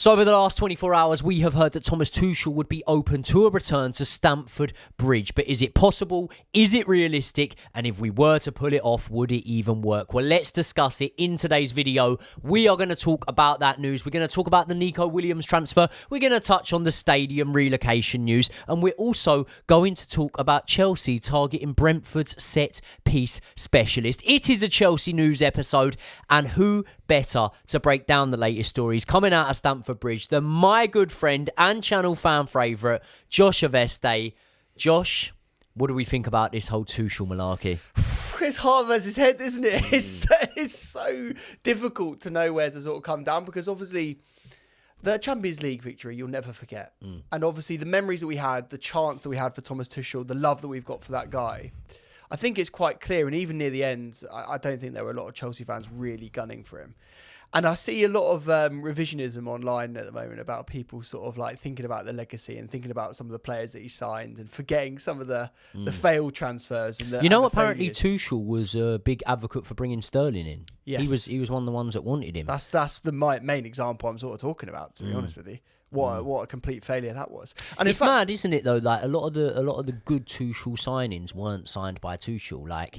So over the last 24 hours, we have heard that Thomas Tuchel would be open to a return to Stamford Bridge. But is it possible? Is it realistic? And if we were to pull it off, would it even work? Well, let's discuss it in today's video. We are going to talk about that news. We're going to talk about the Nico Williams transfer. We're going to touch on the stadium relocation news. And we're also going to talk about Chelsea targeting Brentford's set-piece specialist. It is a Chelsea news episode. And who better to break down the latest stories coming out of Stamford Bridge than my good friend and channel fan favourite, Josh Aveste. Josh, what do we think about this whole Tuchel malarkey? It's heart versus head, isn't it? It's so difficult to know where to sort of come down, because obviously the Champions League victory you'll never forget. And obviously the memories that we had, the chance that we had for Thomas Tuchel, the love that we've got for that guy, I think it's quite clear. And even near the end, I don't think there were a lot of Chelsea fans really gunning for him. And I see a lot of revisionism online at the moment about people sort of like thinking about the legacy and thinking about some of the players that he signed and forgetting some of the failed transfers. And apparently Tuchel was a big advocate for bringing Sterling in. Yes. He was one of the ones that wanted him. That's the main example I'm sort of talking about, to be honest with you. What a complete failure that was. And it's mad, isn't it though? Like a lot of the good Tuchel signings weren't signed by Tuchel. Like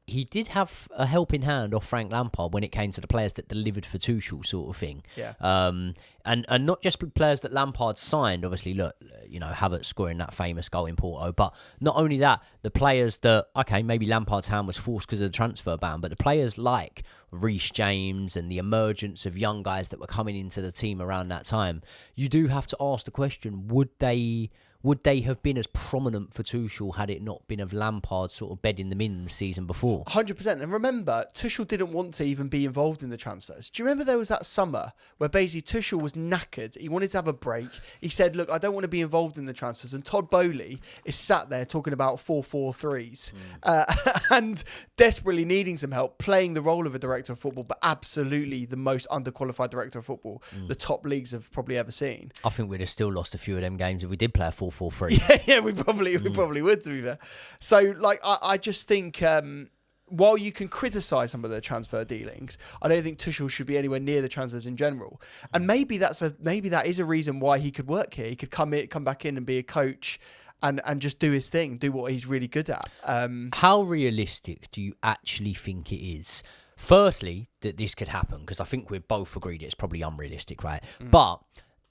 he did have a helping hand off Frank Lampard when it came to the players that delivered for Tuchel, sort of thing. Yeah. And not just players that Lampard signed. Obviously, look, Havertz scoring that famous goal in Porto. But not only that, the players that, okay, maybe Lampard's hand was forced because of the transfer ban, but the players like Reece James and the emergence of young guys that were coming into the team around that time, you do have to ask the question, would they have been as prominent for Tuchel had it not been of Lampard sort of bedding them in the season before? 100%. And remember, Tuchel didn't want to even be involved in the transfers. Do you remember there was that summer where basically Tuchel was knackered? He wanted to have a break. He said, look, I don't want to be involved in the transfers. And Todd Boehly is sat there talking about 4-4-3s and desperately needing some help, playing the role of a director of football, but absolutely the most underqualified director of football the top leagues have probably ever seen. I think we'd have still lost a few of them games if we did play a 4-4-3. Yeah, we probably would, to be fair. So, like, I just think while you can criticise some of the transfer dealings, I don't think Tuchel should be anywhere near the transfers in general. And maybe that is a reason why he could work here. He could come back in and be a coach and just do his thing, do what he's really good at. How realistic do you actually think it is? Firstly, that this could happen, because I think we're both agreed it's probably unrealistic, right? But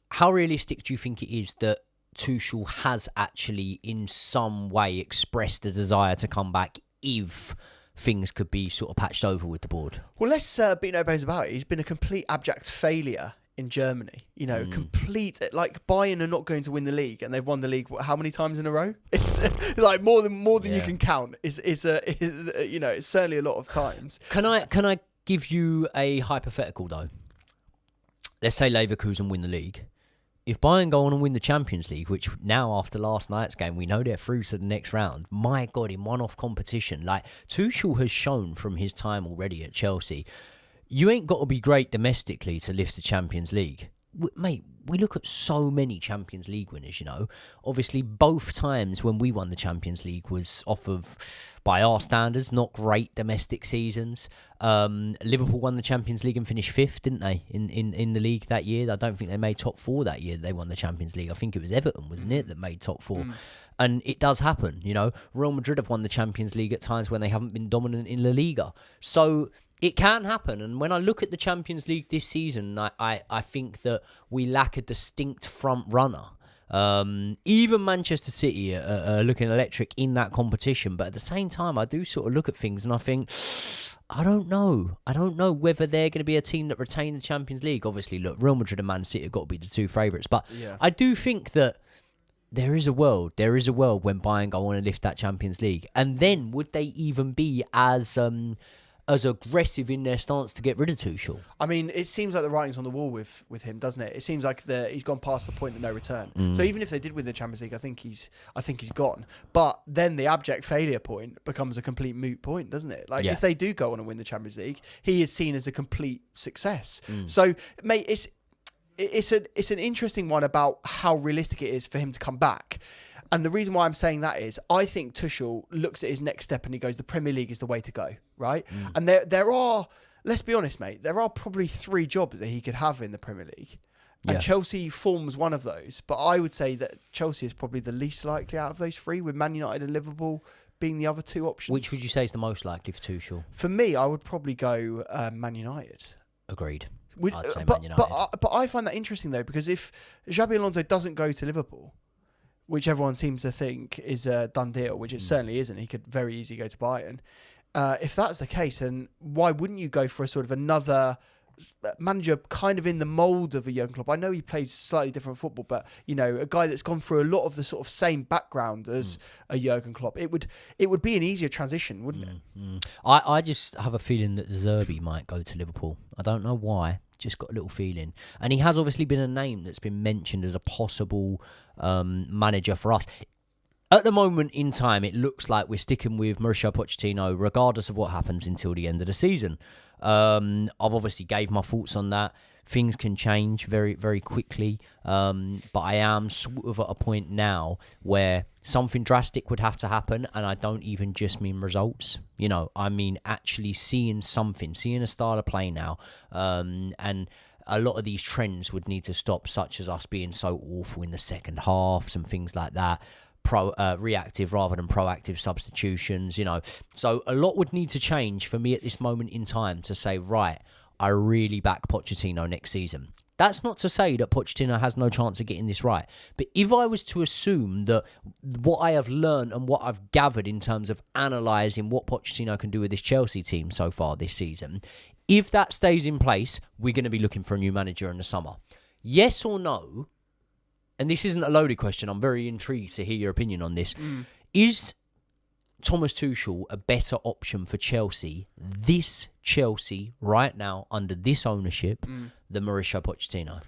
how realistic do you think it is that Tuchel has actually in some way expressed a desire to come back if things could be sort of patched over with the board? Well, let's be no bones about it. He's been a complete abject failure in Germany. Complete, like Bayern are not going to win the league, and they've won the league how many times in a row? It's like more than you can count. It's certainly a lot of times. Can I give you a hypothetical though? Let's say Leverkusen win the league. If Bayern go on and win the Champions League, which now after last night's game, we know they're through to the next round, my God, in one-off competition, like Tuchel has shown from his time already at Chelsea, you ain't got to be great domestically to lift the Champions League. Mate, we look at so many Champions League winners, Obviously, both times when we won the Champions League was off of, by our standards, not great domestic seasons. Liverpool won the Champions League and finished fifth, didn't they, in the league that year? I don't think they made top four that year they won the Champions League. I think it was Everton, wasn't it, that made top four? And it does happen, Real Madrid have won the Champions League at times when they haven't been dominant in La Liga. So it can happen. And when I look at the Champions League this season, I think that we lack a distinct front runner. Even Manchester City are looking electric in that competition. But at the same time, I do sort of look at things and I think, I don't know whether they're going to be a team that retain the Champions League. Obviously, look, Real Madrid and Man City have got to be the two favourites. But I do think that there is a world when Bayern go on and lift that Champions League. And then would they even be as aggressive in their stance to get rid of Tuchel? I mean, it seems like the writing's on the wall with him, doesn't it? It seems like he's gone past the point of no return. So even if they did win the Champions League, I think he's gone. But then the abject failure point becomes a complete moot point, doesn't it? Like if they do go on and win the Champions League, he is seen as a complete success. So, mate, it's an interesting one about how realistic it is for him to come back. And the reason why I'm saying that is I think Tuchel looks at his next step and he goes, the Premier League is the way to go, right? And there are, let's be honest, mate, there are probably 3 jobs that he could have in the Premier League. And Yeah. Chelsea forms one of those. But I would say that Chelsea is probably the least likely out of those three, with Man United and Liverpool being the other two options. Which would you say is the most likely for Tuchel? For me, I would probably go Man United. Agreed. Would- I'd say but, Man United. but I find that interesting, though, because if Xabi Alonso doesn't go to Liverpool, which everyone seems to think is a done deal, which it certainly isn't, he could very easily go to Bayern. If that's the case, then why wouldn't you go for a sort of another manager kind of in the mould of a Jurgen Klopp? I know he plays slightly different football, but you know, a guy that's gone through a lot of the sort of same background as a Jurgen Klopp. It would be an easier transition, wouldn't it? I just have a feeling that Zerbi might go to Liverpool. I don't know why. Just got a little feeling. And he has obviously been a name that's been mentioned as a possible manager for us. At the moment in time, it looks like we're sticking with Mauricio Pochettino, regardless of what happens until the end of the season. I've obviously gave my thoughts on that. Things can change very, very quickly. But I am sort of at a point now where something drastic would have to happen. And I don't even just mean results. You know, I mean actually seeing something, seeing a style of play now. And a lot of these trends would need to stop, such as us being so awful in the second half, some things like that. Reactive rather than proactive substitutions, you know. So a lot would need to change for me at this moment in time to say, right, I really back Pochettino next season. That's not to say that Pochettino has no chance of getting this right. But if I was to assume that what I have learned and what I've gathered in terms of analysing what Pochettino can do with this Chelsea team so far this season, if that stays in place, we're going to be looking for a new manager in the summer. Yes or no? And this isn't a loaded question. I'm very intrigued to hear your opinion on this. Is Thomas Tuchel a better option for Chelsea, this Chelsea, right now, under this ownership, than Mauricio Pochettino?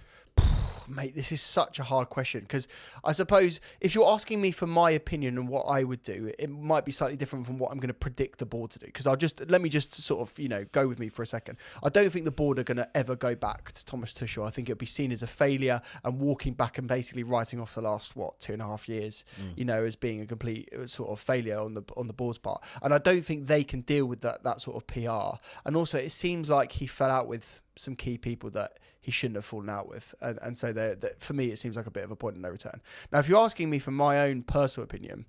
Mate, this is such a hard question, because I suppose if you're asking me for my opinion and what I would do, it might be slightly different from what I'm going to predict the board to do. Because let me just sort of, you know, go with me for a second. I don't think the board are going to ever go back to Thomas Tuchel. I think it'll be seen as a failure and walking back and basically writing off the last 2.5 years, you know, as being a complete sort of failure on the board's part. And I don't think they can deal with that sort of PR. And also, it seems like he fell out with some key people that he shouldn't have fallen out with, and so for me it seems like a bit of a point of no return. Now, if you're asking me for my own personal opinion,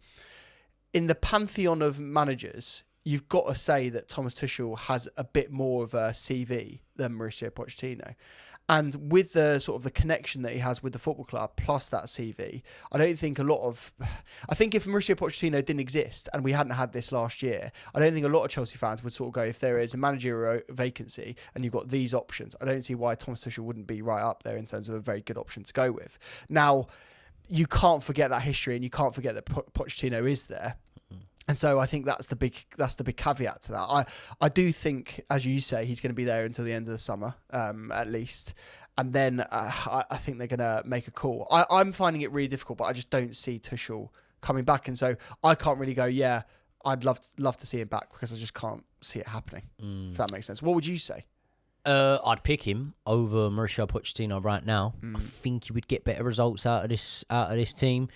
in the pantheon of managers, you've got to say that Thomas Tuchel has a bit more of a CV than Mauricio Pochettino. And with the sort of the connection that he has with the football club, plus that CV, I think if Mauricio Pochettino didn't exist and we hadn't had this last year, I don't think a lot of Chelsea fans would sort of go, if there is a managerial vacancy and you've got these options, I don't see why Thomas Tuchel wouldn't be right up there in terms of a very good option to go with. Now, you can't forget that history, and you can't forget that Pochettino is there. And so I think that's the big caveat to that. I do think, as you say, he's going to be there until the end of the summer, at least. And then I think they're going to make a call. I'm finding it really difficult, but I just don't see Tuchel coming back. And so I can't really go, yeah, I'd love to see him back, because I just can't see it happening, if that makes sense. What would you say? I'd pick him over Mauricio Pochettino right now. I think he would get better results out of this team.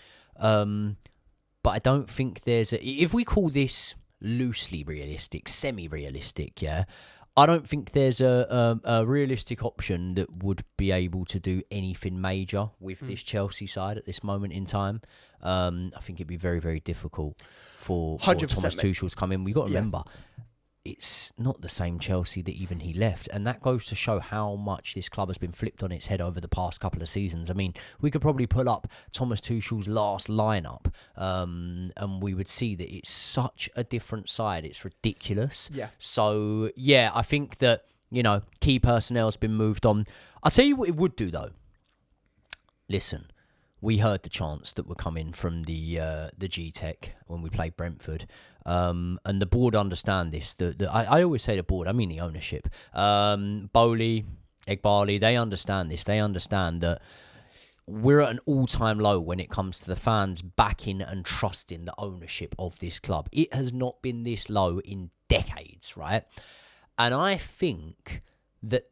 But I don't think if we call this loosely realistic, semi-realistic, yeah, I don't think there's a realistic option that would be able to do anything major with this Chelsea side at this moment in time. I think it'd be very, very difficult for Thomas Tuchel to come in. We've got to remember, it's not the same Chelsea that even he left. And that goes to show how much this club has been flipped on its head over the past couple of seasons. I mean, we could probably pull up Thomas Tuchel's last lineup, and we would see that it's such a different side. It's ridiculous. Yeah. So, yeah, I think that, you know, key personnel has been moved on. I'll tell you what it would do, though. Listen, we heard the chants that were coming from the G-Tech when we played Brentford. And the board understand this. I always say the board, I mean the ownership. Boehly, Egbali, they understand this. They understand that we're at an all-time low when it comes to the fans backing and trusting the ownership of this club. It has not been this low in decades, right? And I think that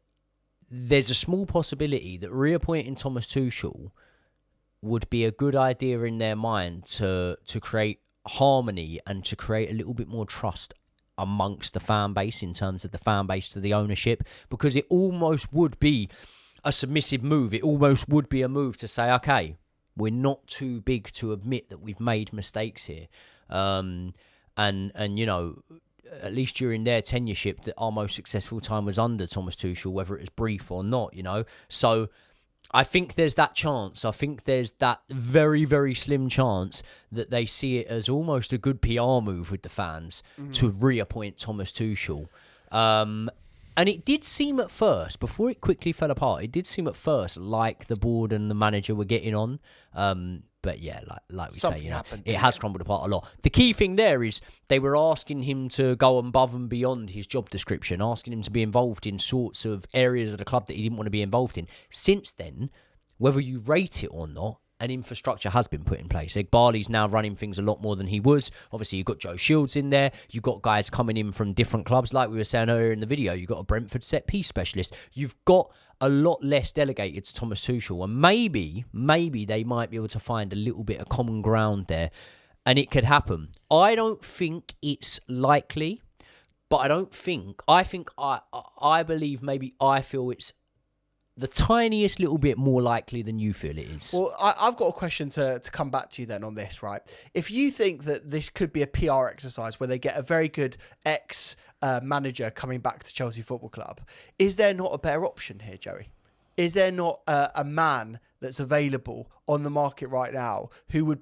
there's a small possibility that reappointing Thomas Tuchel would be a good idea in their mind to create harmony and to create a little bit more trust amongst the fan base, in terms of the fan base to the ownership, because it almost would be a submissive move. It almost would be a move to say, okay, we're not too big to admit that we've made mistakes here. And you know, at least during their tenureship, our most successful time was under Thomas Tuchel, whether it was brief or not, you know. So I think there's that chance. I think there's that very, very slim chance that they see it as almost a good PR move with the fans to reappoint Thomas Tuchel. And it did seem at first, before it quickly fell apart, it did seem at first like the board and the manager were getting on. But yeah, like we Something say, you know, happened, it has crumbled apart a lot. The key thing there is they were asking him to go above and beyond his job description, asking him to be involved in sorts of areas of the club that he didn't want to be involved in. Since then, whether you rate it or not, an infrastructure has been put in place. Barley's now running things a lot more than he was. Obviously, you've got Joe Shields in there. You've got guys coming in from different clubs. Like we were saying earlier in the video, you've got a Brentford set-piece specialist. You've got a lot less delegated to Thomas Tuchel. And maybe they might be able to find a little bit of common ground there. And it could happen. I don't think it's likely, but I believe maybe I feel it's the tiniest little bit more likely than you feel it is. Well, I've got a question to come back to you then on this, right? If you think that this could be a PR exercise where they get a very good ex-manager coming back to Chelsea Football Club, is there not a better option here, Joey? Is there not a man that's available on the market right now who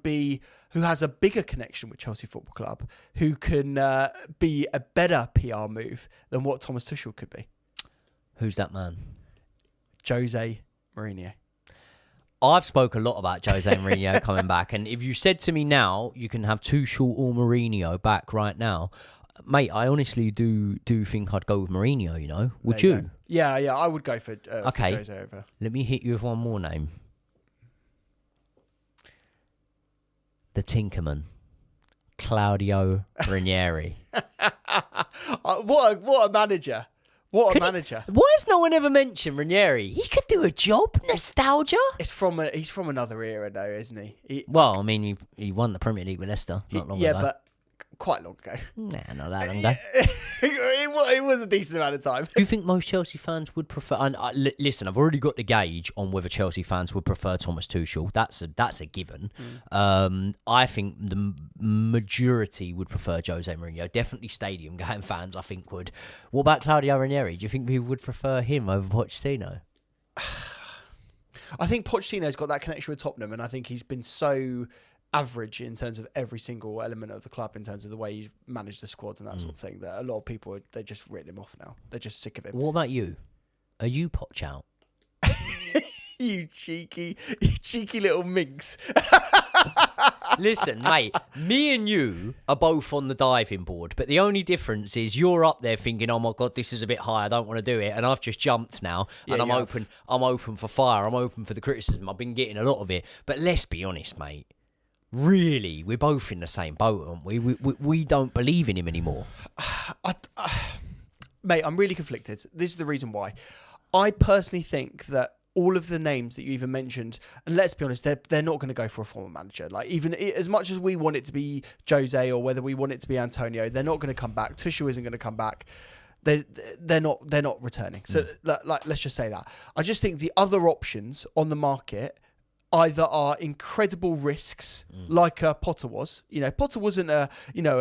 has a bigger connection with Chelsea Football Club, who can be a better PR move than what Thomas Tuchel could be? Who's that man? Jose Mourinho. I've spoke a lot about Jose Mourinho coming back, and if you said to me now you can have Tuchel or Mourinho back right now, mate, I honestly do think I'd go with Mourinho, you know. Would you? Go. Yeah, I would go for Jose over. Let me hit you with one more name. The Tinkerman. Claudio Ranieri. What a manager. What a manager. Why has no one ever mentioned Ranieri? He could do a job. Nostalgia. He's from another era though, isn't he? Well, I mean, he won the Premier League with Leicester not long ago. Yeah, but quite long ago. Nah, not that long ago. It was a decent amount of time. Do you think most Chelsea fans would prefer... And listen, I've already got the gauge on whether Chelsea fans would prefer Thomas Tuchel. That's a given. I think the majority would prefer Jose Mourinho. Definitely stadium-going fans, I think, would. What about Claudio Ranieri? Do you think we would prefer him over Pochettino? I think Pochettino's got that connection with Tottenham, and I think he's been so average in terms of every single element of the club, in terms of the way he's managed the squads and that sort of thing, that a lot of people, they're just written him off now. They're just sick of him. What about you? Are you Poch out? you cheeky little minx. Listen, mate, me and you are both on the diving board, but the only difference is you're up there thinking, oh my God, this is a bit high, I don't want to do it, and I've just jumped now, and I'm open for fire, I'm open for the criticism, I've been getting a lot of it, but let's be honest, mate. Really, we're both in the same boat, aren't we? We don't believe in him anymore. Mate, I'm really conflicted. This is the reason why. I personally think that all of the names that you even mentioned, and let's be honest, they're not going to go for a former manager. Like, even as much as we want it to be Jose or whether we want it to be Antonio, they're not going to come back. Tuchel isn't going to come back. They're not returning. So let's just say that. I just think the other options on the market either are incredible risks, like Potter was. You know, Potter wasn't a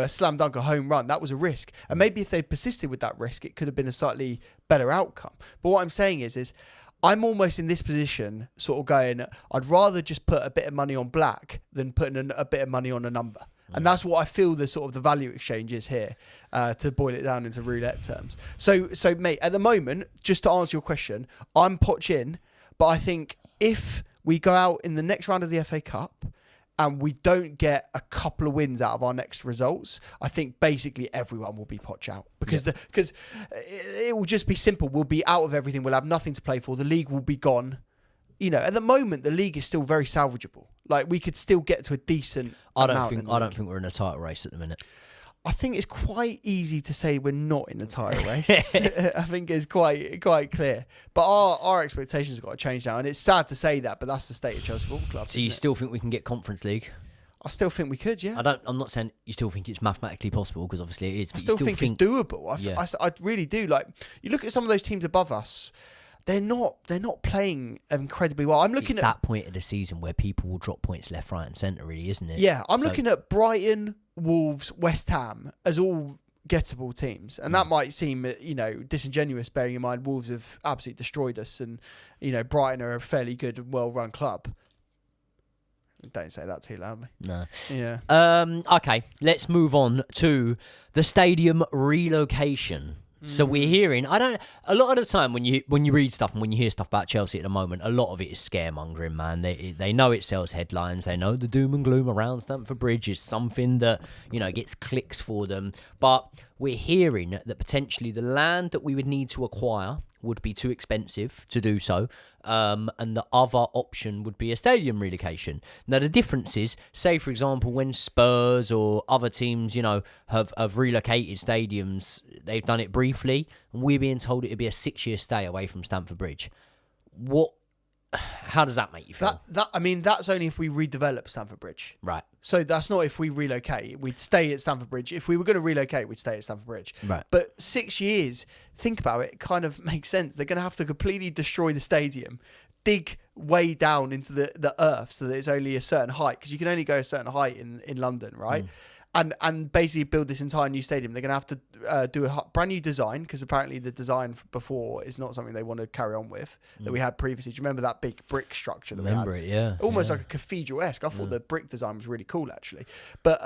slam dunk, a home run. That was a risk. And maybe if they persisted with that risk, it could have been a slightly better outcome. But what I'm saying is I'm almost in this position, sort of going, I'd rather just put a bit of money on black than putting a bit of money on a number. And that's what I feel the sort of the value exchange is here, to boil it down into roulette terms. So mate, at the moment, just to answer your question, I'm Poch in, but I think if we go out in the next round of the FA Cup and we don't get a couple of wins out of our next results, I think basically everyone will be Poch out, because it will just be simple. We'll be out of everything. We'll have nothing to play for. The league will be gone. You know, at the moment, the league is still very salvageable. Like, we could still get to a decent I don't think we're in a title race at the minute. I think it's quite easy to say we're not in the title race. I think it's quite clear. But our expectations have got to change now. And it's sad to say that, but that's the state of Chelsea Football Club. So you still think we can get Conference League? I still think we could, yeah. I'm not saying you still think it's mathematically possible, because obviously it is. But I still think it's doable. I really do. Like, you look at some of those teams above us, they're not playing incredibly well. I'm looking it's at that point of the season where people will drop points left, right, and centre, really, isn't it? Yeah, I'm looking at Brighton, Wolves, West Ham as all gettable teams, and that might seem disingenuous, bearing in mind Wolves have absolutely destroyed us, and Brighton are a fairly good and well-run club. Don't say that too loudly. No. Yeah. Okay, let's move on to the stadium relocation. So we're hearing, a lot of the time when you read stuff and when you hear stuff about Chelsea at the moment, a lot of it is scaremongering, man. They know it sells headlines. They know the doom and gloom around Stamford Bridge is something that, gets clicks for them. But we're hearing that potentially the land that we would need to acquire would be too expensive to do so, and the other option would be a stadium relocation. Now, the difference is, say, for example, when Spurs or other teams, have relocated stadiums, they've done it briefly, and we're being told it'd be a 6-year stay away from Stamford Bridge. How does that make you feel? That's only if we redevelop Stamford Bridge. Right. So that's not if we relocate. We'd stay at Stamford Bridge. If we were going to relocate, we'd stay at Stamford Bridge. Right. But 6 years, think about it, it kind of makes sense. They're going to have to completely destroy the stadium, dig way down into the earth so that it's only a certain height, because you can only go a certain height in London, right? And basically build this entire new stadium. They're going to have to do a brand new design, because apparently the design before is not something they want to carry on with that we had previously. Do you remember that big brick structure that we had? It, yeah. Almost like a cathedral-esque. I thought the brick design was really cool, actually. But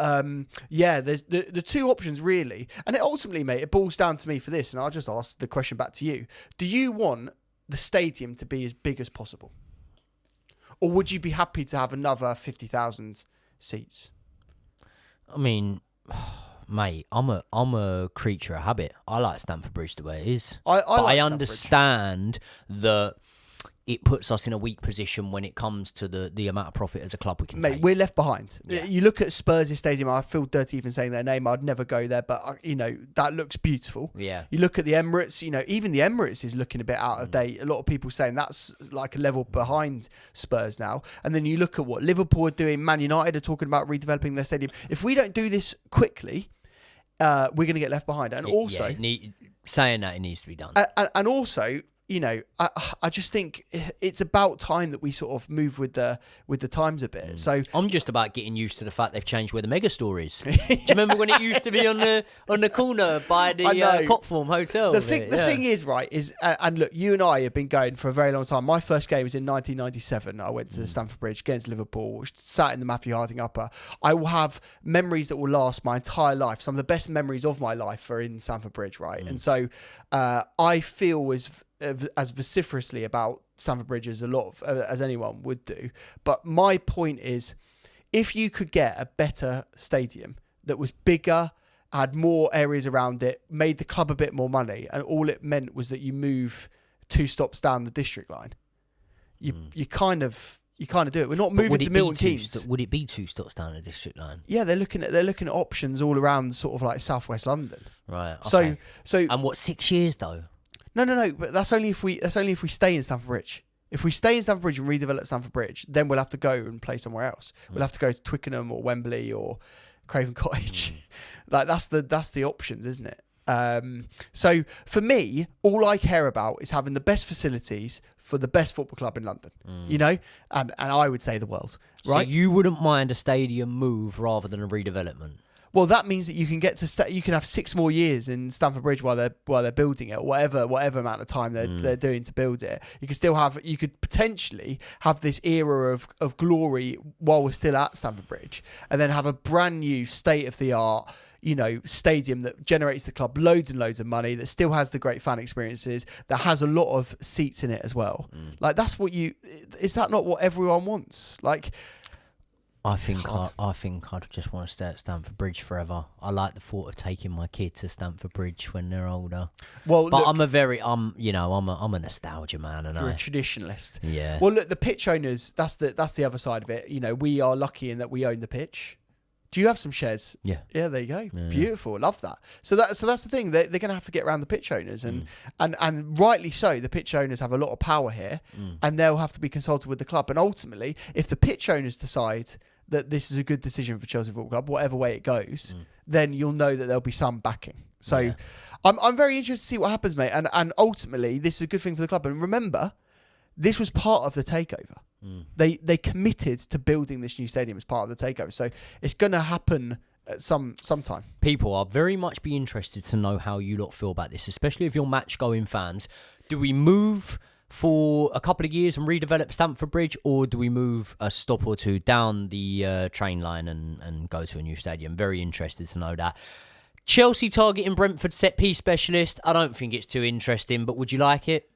there's the two options, really. And it ultimately, mate, it boils down to me for this, and I'll just ask the question back to you. Do you want the stadium to be as big as possible? Or would you be happy to have another 50,000 seats? I mean, mate, I'm a creature of habit. I like Stamford Bridge the way it is. I understand that it puts us in a weak position when it comes to the amount of profit as a club we can take. Mate, we're left behind. Yeah. You look at Spurs' stadium, I feel dirty even saying their name. I'd never go there, but, that looks beautiful. Yeah. You look at the Emirates, even the Emirates is looking a bit out of date. A lot of people saying that's like a level behind Spurs now. And then you look at what Liverpool are doing, Man United are talking about redeveloping their stadium. If we don't do this quickly, we're going to get left behind. And also... saying that, it needs to be done. And also... I just think it's about time that we sort of move with the times a bit. So I'm just about getting used to the fact they've changed where the megastore is. Do you remember when it used to be on the corner by the Cotform Hotel? The thing is, right, and look, you and I have been going for a very long time. My first game was in 1997. I went to Stamford Bridge against Liverpool, sat in the Matthew Harding Upper. I will have memories that will last my entire life. Some of the best memories of my life are in Stamford Bridge, right? And so I feel as vociferously about Stamford Bridge as anyone would do. But my point is, if you could get a better stadium that was bigger, had more areas around it, made the club a bit more money, and all it meant was that you move 2 stops down the district line, you kind of do it. We're not moving to Milton Keynes. Would it be 2 stops down the district line? Yeah, they're looking at options all around, sort of like southwest London. Right. Okay. So and what, 6 years though? No. But that's only if we stay in Stamford Bridge. If we stay in Stamford Bridge and redevelop Stamford Bridge, then we'll have to go and play somewhere else. We'll have to go to Twickenham or Wembley or Craven Cottage. Like that's the options, isn't it? So for me, all I care about is having the best facilities for the best football club in London. And I would say the world. Right? So you wouldn't mind a stadium move rather than a redevelopment? Well, that means that you can get to you can have 6 more years in Stamford Bridge while they're building it, or whatever amount of time they're doing to build it. You could potentially have this era of glory while we're still at Stamford Bridge, and then have a brand new state of the art, stadium that generates the club loads and loads of money, that still has the great fan experiences, that has a lot of seats in it as well. Like that's is that not what everyone wants? Like. I think I'd just want to stay at Stamford Bridge forever. I like the thought of taking my kid to Stamford Bridge when they're older. Well, but look, I'm a nostalgia man, and you're a traditionalist. Yeah. Well, look, the pitch owners. That's the other side of it. We are lucky in that we own the pitch. Do you have some shares? Yeah. Yeah, there you go. Yeah. Beautiful. Love that. So that's the thing. They're going to have to get around the pitch owners, and rightly so. The pitch owners have a lot of power here, and they'll have to be consulted with the club. And ultimately, if the pitch owners decide that this is a good decision for Chelsea Football Club, whatever way it goes, then you'll know that there'll be some backing. So I'm very interested to see what happens, mate. And ultimately, this is a good thing for the club. And remember, this was part of the takeover. They committed to building this new stadium as part of the takeover. So it's going to happen at sometime. People are very much be interested to know how you lot feel about this, especially if you're match-going fans. Do we move for a couple of years and redevelop Stamford Bridge, or do we move a stop or two down the train line and go to a new stadium? Very interested to know that. Chelsea targeting Brentford set-piece specialist. I don't think it's too interesting, but would you like it?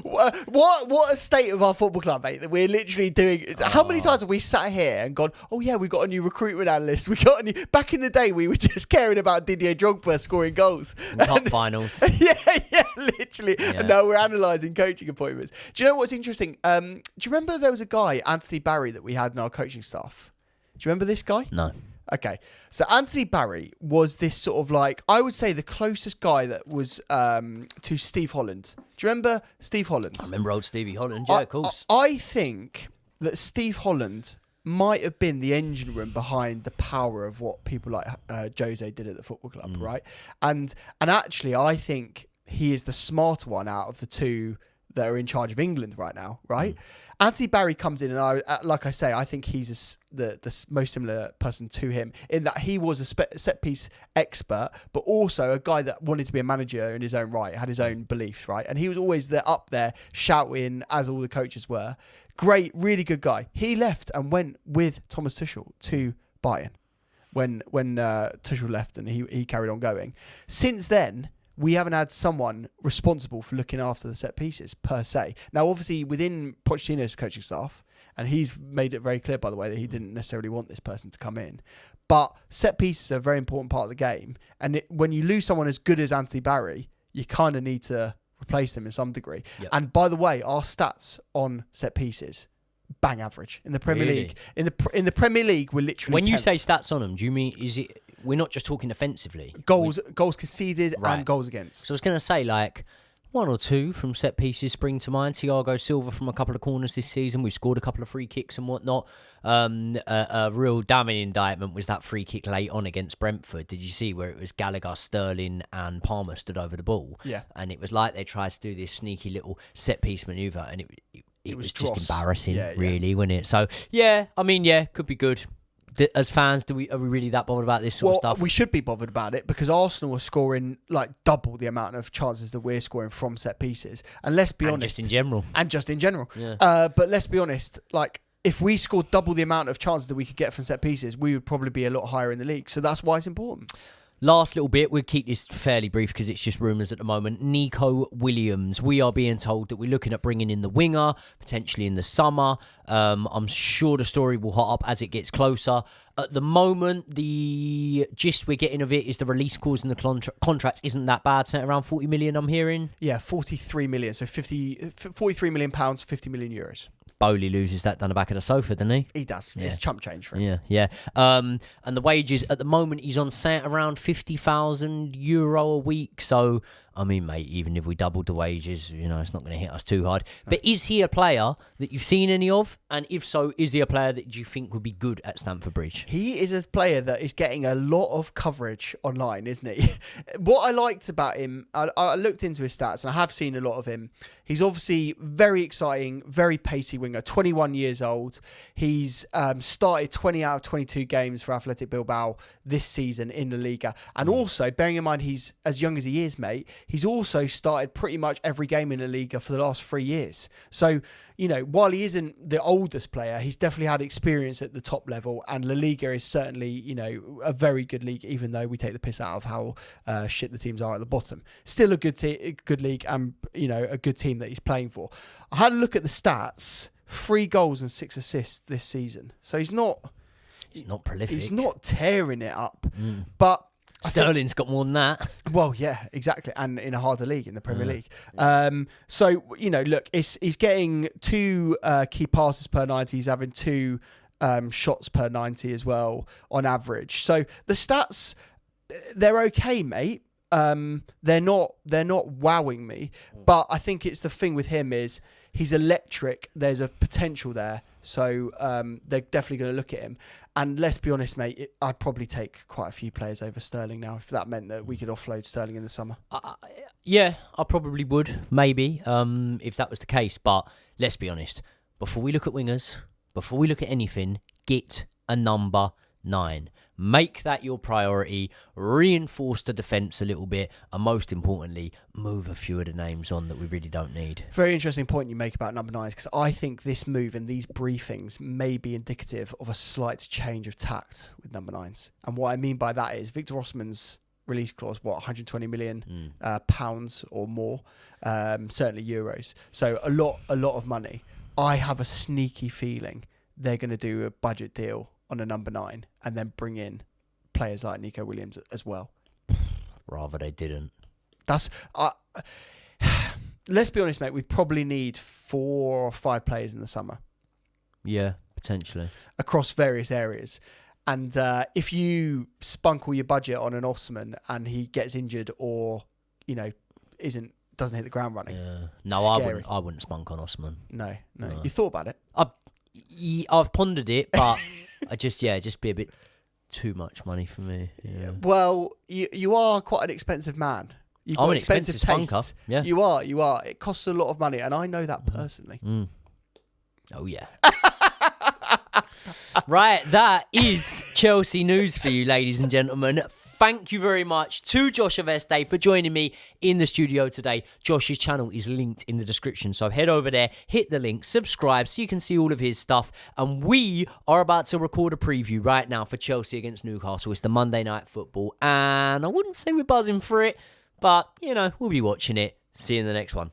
What a state of our football club, mate, that we're literally doing. How many times have we sat here and gone, oh yeah, we got a new recruitment analyst, we got a new. Back in the day, we were just caring about Didier Drogba scoring goals. Cup finals. yeah, literally. Yeah. And now we're analysing coaching appointments. Do you know what's interesting? Do you remember there was a guy, Anthony Barry, that we had in our coaching staff? Do you remember this guy? No. Okay, so Anthony Barry was this sort of like, I would say the closest guy that was to Steve Holland. Do you remember Steve Holland? I remember old Stevie Holland, yeah, of course. I think that Steve Holland might have been the engine room behind the power of what people like Jose did at the football club, right? And actually, I think he is the smarter one out of the two that are in charge of England right now, right? Anthony Barry comes in, and like I say, I think he's the most similar person to him in that he was a set-piece expert, but also a guy that wanted to be a manager in his own right, had his own beliefs, right? And he was always up there shouting, as all the coaches were. Great, really good guy. He left and went with Thomas Tuchel to Bayern when Tuchel left, and he carried on going. Since then, we haven't had someone responsible for looking after the set pieces per se. Now, obviously, within Pochettino's coaching staff, and he's made it very clear, by the way, that he didn't necessarily want this person to come in. But set pieces are a very important part of the game. And when you lose someone as good as Anthony Barry, you kind of need to replace them in some degree. Yep. And by the way, our stats on set pieces, bang average in the Premier League. In the Premier League, we're literally when 10th. You say stats on them, do you mean we're not just talking offensively? Goals conceded and goals against. So I was going to say, like, one or two from set pieces spring to mind. Thiago Silva from a couple of corners this season. We've scored a couple of free kicks and whatnot. A real damning indictment was that free kick late on against Brentford. Did you see where it was Gallagher, Sterling and Palmer stood over the ball? Yeah. And it was like they tried to do this sneaky little set piece manoeuvre, and it was just embarrassing, really, wasn't it? So, yeah, I mean, yeah, could be good. As fans, are we really that bothered about this sort of stuff? We should be bothered about it because Arsenal are scoring like double the amount of chances that we're scoring from set pieces. And let's be honest. Just in general. Yeah. But let's be honest, like, if we scored double the amount of chances that we could get from set pieces, we would probably be a lot higher in the league. So that's why it's important. Last little bit, we'll keep this fairly brief because it's just rumours at the moment. Nico Williams. We are being told that we're looking at bringing in the winger, potentially in the summer. I'm sure the story will hot up as it gets closer. At the moment, the gist we're getting of it is the release clause in the contract isn't that bad. It's at around 40 million, I'm hearing. Yeah, 43 million. So 43 million pounds, 50 million euros. Boehly loses that down the back of the sofa, doesn't he? He does. Yeah. It's chump change for him. Yeah. And the wages at the moment, he's on set around €50,000 a week. So, I mean, mate, even if we doubled the wages, it's not going to hit us too hard. But is he a player that you've seen any of? And if so, is he a player that you think would be good at Stamford Bridge? He is a player that is getting a lot of coverage online, isn't he? What I liked about him, I looked into his stats and I have seen a lot of him. He's obviously very exciting, very pacey winger, 21 years old. He's started 20 out of 22 games for Athletic Bilbao this season in La Liga. And also, bearing in mind he's as young as he is, mate, he's also started pretty much every game in La Liga for the last 3 years. So, while he isn't the oldest player, he's definitely had experience at the top level. And La Liga is certainly, a very good league, even though we take the piss out of how shit the teams are at the bottom. Still a good league and, a good team that he's playing for. I had a look at the stats. 3 goals and 6 assists this season. So he's not prolific. He's not tearing it up. But Sterling's got more than that. Well, yeah, exactly. And in a harder league, in the Premier League. So, look, he's getting 2 key passes per 90. He's having 2 shots per 90 as well on average. So the stats, they're okay, mate. They're not wowing me. But I think it's the thing with him is He's electric. There's a potential there. So they're definitely going to look at him. And let's be honest, mate, I'd probably take quite a few players over Sterling now if that meant that we could offload Sterling in the summer. Yeah, I probably would, maybe, if that was the case. But let's be honest. Before we look at wingers, before we look at anything, get a number 9. Make that your priority. Reinforce the defence a little bit. And most importantly, move a few of the names on that we really don't need. Very interesting point you make about number 9s, because I think this move and these briefings may be indicative of a slight change of tact with number 9s. And what I mean by that is Victor Osimhen's release clause, 120 million pounds or more, certainly euros. So a lot of money. I have a sneaky feeling they're going to do a budget deal on a number 9 and then bring in players like Nico Williams as well. Rather they didn't. That's let's be honest, mate. We probably need 4 or 5 players in the summer. Yeah, potentially across various areas. And if you spunk all your budget on an Osimhen and he gets injured or doesn't hit the ground running, no, I wouldn't spunk on Osimhen. No. You thought about it? I've pondered it, but I just be a bit too much money for me. Yeah. Well, you are quite an expensive man. You've got I'm an expensive taste. spunker. Yeah. You are. It costs a lot of money, and I know that personally. Oh, yeah. Right, that is Chelsea news for you, ladies and gentlemen. Thank you very much to Josh Aveste for joining me in the studio today. Josh's channel is linked in the description, so head over there, hit the link, subscribe so you can see all of his stuff. And we are about to record a preview right now for Chelsea against Newcastle. It's the Monday Night Football, and I wouldn't say we're buzzing for it, but, we'll be watching it. See you in the next one.